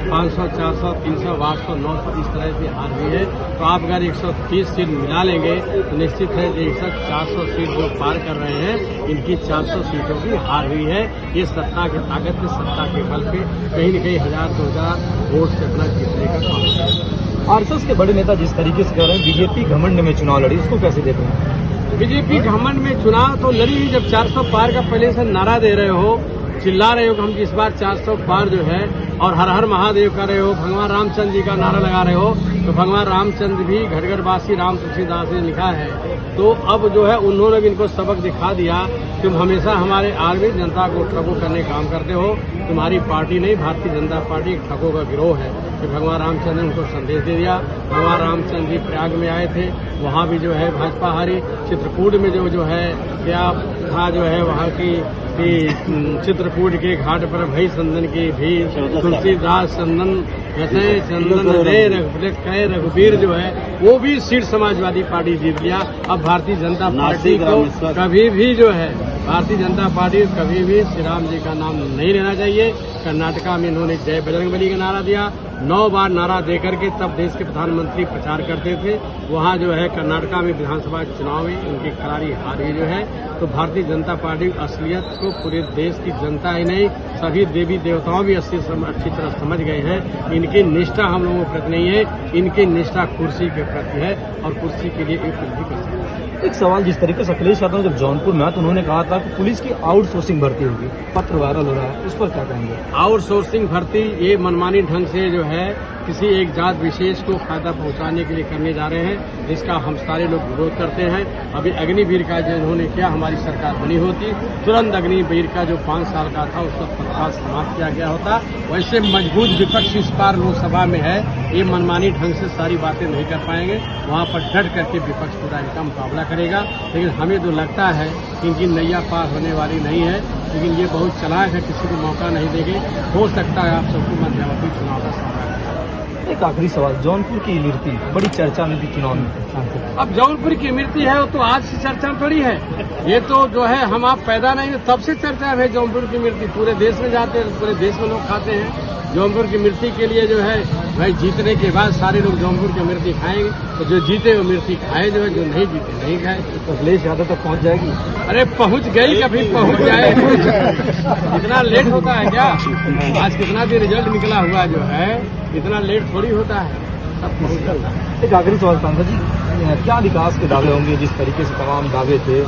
500, 400, 300, 800, 900 इस तरह से हार हुई है। तो आप अगर 130 सीट मिला लेंगे तो निश्चित है 400 सीट जो पार कर रहे हैं, इनकी 400 सीटों की हार हुई है। ये सत्ता की ताकत पे, सत्ता के बल पे कहीं न कहीं 1000-2000 वोट से अपना जीतने का काम है। आरएसएस के बड़े नेता जिस तरीके से कह रहे हैं बीजेपी घमंड में चुनाव लड़ी, इसको कैसे देख रहे हैं? बीजेपी घमंड में चुनाव तो लड़ी ही, जब 400 पार का पहले से नारा दे रहे हो, चिल्ला रहे हो कि हम इस बार 400 पार जो है, और हर हर महादेव कर रहे हो, भगवान रामचंद्र जी का नारा लगा रहे हो, तो भगवान रामचंद्र भी घटगढ़वासी राम तुलसीदास ने लिखा है। तो अब जो है उन्होंने भी इनको सबक दिखा दिया, तुम हमेशा हमारे आदमी जनता को ठगो करने का काम करते हो, तुम्हारी पार्टी नहीं, भारतीय जनता पार्टी एक ठगों का गिरोह है। कि भगवान रामचंद्र ने उनको संदेश दे दिया। भगवान रामचंद्र जी प्रयाग में आए थे, वहाँ भी जो है भाजपा हारी। चित्रकूट में जो है क्या था, जो है वहाँ की चित्रकूट के घाट पर भई चंदन की भी तुलसीदास चंदन जैसे चंदन रे रघुवीर जो है वो भी सीट समाजवादी पार्टी जीत लिया। अब भारतीय जनता पार्टी को कभी भी जो है, भारतीय जनता पार्टी कभी भी श्री राम जी का नाम नहीं लेना चाहिए। कर्नाटका में इन्होंने जय बजरंगबली का नारा दिया, 9 बार नारा देकर के तब देश के प्रधानमंत्री प्रचार करते थे। वहाँ जो है कर्नाटका में विधानसभा चुनाव में उनकी करारी हार हुई जो है। तो भारतीय जनता पार्टी असलियत को पूरे देश की जनता ही नहीं, सभी देवी देवताओं भी अच्छी तरह समझ गए हैं। इनकी निष्ठा हम लोगों के प्रति नहीं है, इनकी निष्ठा कुर्सी के प्रति है, और कुर्सी के लिए एक कुछ भी कर सकते हैं। एक सवाल, जिस तरीके से अखिलेश यादव जब जौनपुर में आया तो उन्होंने कहा था कि पुलिस की आउटसोर्सिंग भर्ती होगी, पत्र वायरल हो रहा है, उस पर क्या कहेंगे? आउटसोर्सिंग भर्ती ये मनमानी ढंग से जो है किसी एक जात विशेष को फायदा पहुंचाने के लिए करने जा रहे हैं, जिसका हम सारे लोग विरोध करते हैं। अभी अग्निवीर का जो इन्होंने किया, हमारी सरकार बनी होती तुरंत अग्निवीर का जो 5 साल का था उसका पदभार समाप्त किया गया होता। वैसे मजबूत विपक्ष इस बार लोकसभा में है, ये मनमानी ढंग से सारी बातें नहीं कर पाएंगे। वहाँ पर डट करके विपक्ष पूरा इनका मुकाबला करेगा। लेकिन हमें तो लगता है कि इनकी नैया पार होने वाली नहीं है, लेकिन ये बहुत चालाक है, किसी को मौका नहीं देंगे। हो सकता है आप सबको मध्यावधि चुनाव का सामना। एक आखिरी सवाल, जौनपुर की मृत्यु बड़ी चर्चा में थी चुनाव में। अब जौनपुर की मृत्यु है वो तो आज से चर्चा थोड़ी है, ये तो जो है हम आप पैदा नहीं हुए तब से चर्चा है। जौनपुर की मृत्यु पूरे देश में जाते हैं, पूरे देश में लोग खाते हैं। जौनपुर की मृत्यु के लिए जो है भाई जीतने के बाद सारे लोग जौनपुर की मृत्यु खाएंगे, तो जो जीते वो मृत्यु खाए, जो है जो नहीं जीते नहीं खाए। तो अखिलेश यादव तक पहुंच जाएगी? अरे पहुंच गई, कभी पहुंच जाए। इतना लेट होता है क्या? आज कितना दिन रिजल्ट निकला हुआ जो है, इतना लेट थोड़ी होता है, सब पहुंच जाता है। एक आखिरी सवाल सांसद जी, क्या विकास के दावे होंगे जिस तरीके से तमाम दावे थे?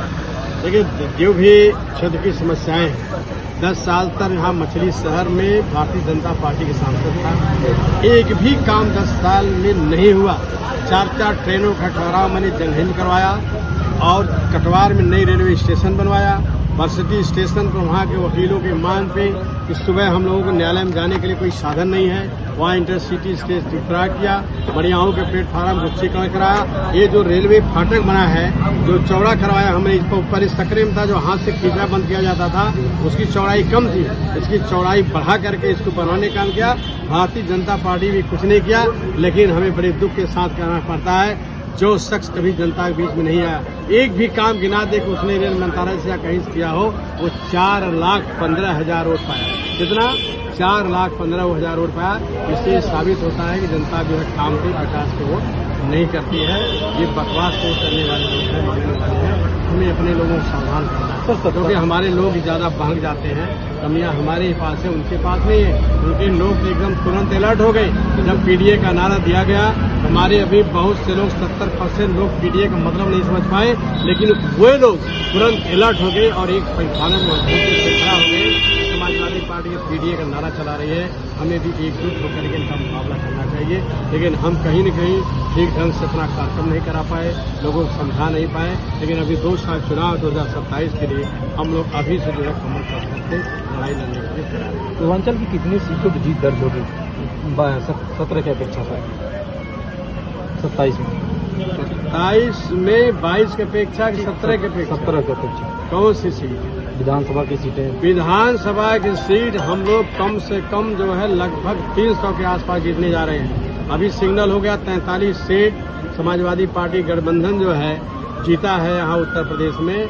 देखिए, जो भी क्षेत्र की समस्याएं हैं, 10 साल तक यहाँ मछली शहर में भारतीय जनता पार्टी के सांसद था, एक भी काम 10 साल में नहीं हुआ। 4 ट्रेनों का ठहराव मैंने जनहित करवाया, और कटवार में नई रेलवे स्टेशन बनवाया। वर्सिटी स्टेशन पर वहाँ के वकीलों की मांग पे कि सुबह हम लोगों को न्यायालय में जाने के लिए कोई साधन नहीं है, वहाँ इंटरसिटी स्टेशन खड़ा किया। बढ़ियाओं के प्लेटफार्म को चिकन कराया। ये जो रेलवे फाटक बना है, जो चौड़ा करवाया हमने, इसको ऊपर इस सकरे में था जो हाथ से खींचा बंद किया जाता था, उसकी चौड़ाई कम थी, इसकी चौड़ाई बढ़ा करके इसको बनवाने का काम किया। भारतीय जनता पार्टी भी कुछ नहीं किया, लेकिन हमें बड़े दुख के साथ कहना पड़ता है, जो शख्स कभी जनता के बीच में नहीं आया, एक भी काम गिना दे कि उसने रेल मंत्रालय से या कहीं से किया हो, वो 4,15,000 वोट पाया। कितना? 4,15,000 वोट पाया। इससे साबित होता है कि जनता जो है काम के विकास को वोट नहीं करती है। ये बकवास को करने वाले लोग हैं। हमें अपने लोगों को सावधान करना है, क्योंकि हमारे लोग ज्यादा भाग जाते हैं। कमियां हमारे ही पास है, उनके पास नहीं है। उनके लोग एकदम तुरंत अलर्ट हो गए जब पीडीए का नारा दिया गया। हमारे अभी बहुत से लोग 70% लोग पीडीए का मतलब नहीं समझ पाए, लेकिन वो लोग तुरंत अलर्ट हो गए और एक परिचालन मजबूती से खड़ा हो गए। समाजवादी पार्टी पीडीए का नारा चला रही है, हमें भी एकजुट होकर के इनका मुकाबला करना चाहिए। लेकिन हम कहीं न कहीं ठीक ढंग से अपना कार्यक्रम नहीं करा पाए, लोगों को समझा नहीं पाए। लेकिन अभी 2 साल चुनाव 2027 के लिए हम लोग अभी से जो है कमर कस करके लड़ाई लड़ने के लिए तैयार हैं। पूर्वांचल की कितनी सीटों की जीत दर्ज होगी 17 की अपेक्षा था? 27 में 27 में 22 की अपेक्षा की 17 की अपेक्षा? 17 की अपेक्षा। कौन सी सीट? विधानसभा की सीटें। विधानसभा की सीट हम लोग कम से कम जो है लगभग 300 के आसपास जीतने जा रहे हैं। अभी सिग्नल हो गया 43 सीट समाजवादी पार्टी गठबंधन जो है जीता है यहाँ उत्तर प्रदेश में।